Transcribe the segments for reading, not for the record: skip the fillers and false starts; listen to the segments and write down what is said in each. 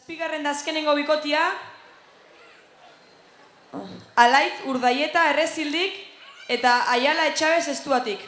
Bigarren da azkenengo bikotia, Alaitz Urdaieta Errezildik eta Aiala Etxabez Estuatik.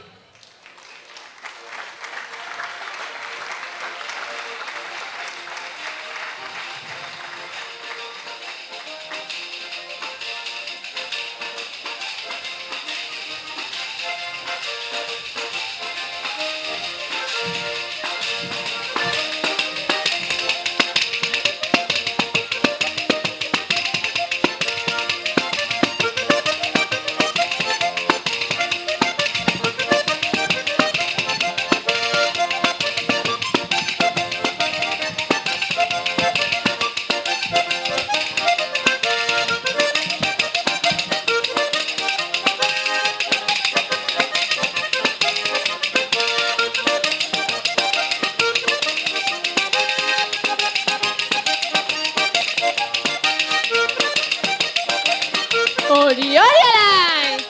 Hori Alaitz!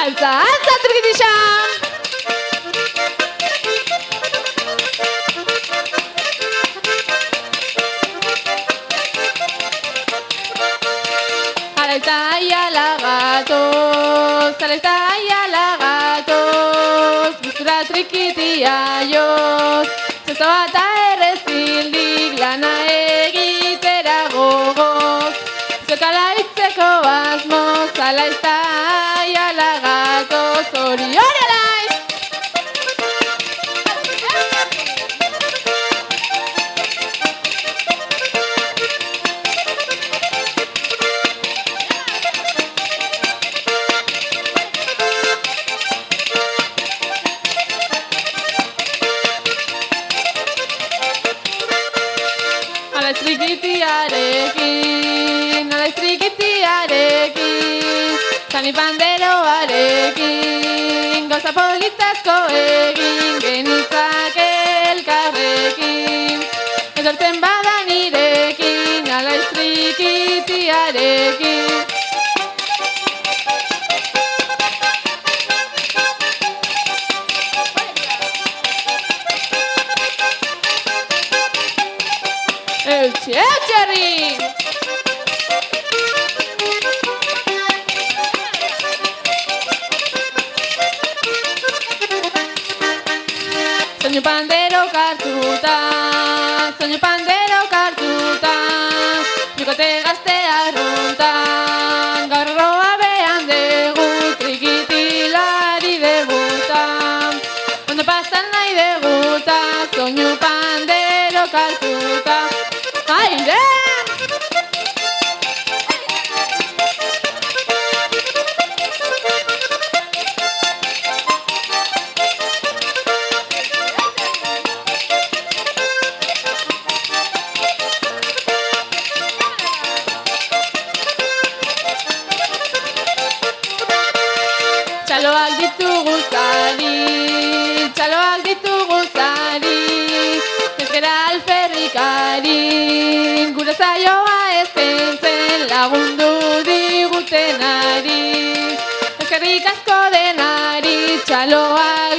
Altza, altza, trikitisa! Alaitz eta Aiala gatoz, Alaitz eta Aiala gatoz, gustura trikitia joz, zestoa eta Errezildik lana egitera gogoz, zuek Alaitzeko asmoz, Alaitz eta Aiala gatoz, hori Alaitz! Alaitz trikitiarekin, Txani panderoarekin, gauza politazko egin, genitzak elkarrekin. Etortzen bada nirekin, Alaitz trikitiarekin. Eutxe, eutxerri! Soinu pandero kartuta, bikote gazte arruntan, gaur roa behan dugu, trikitilari degutan, ondo pasan nahi deguta, soinu pandero kartuta, aire! Txaloak ditugu zari, ezkera alferrikari, gure zaioa estentzen lagundu digutenari, ezkerrik asko denari, txaloak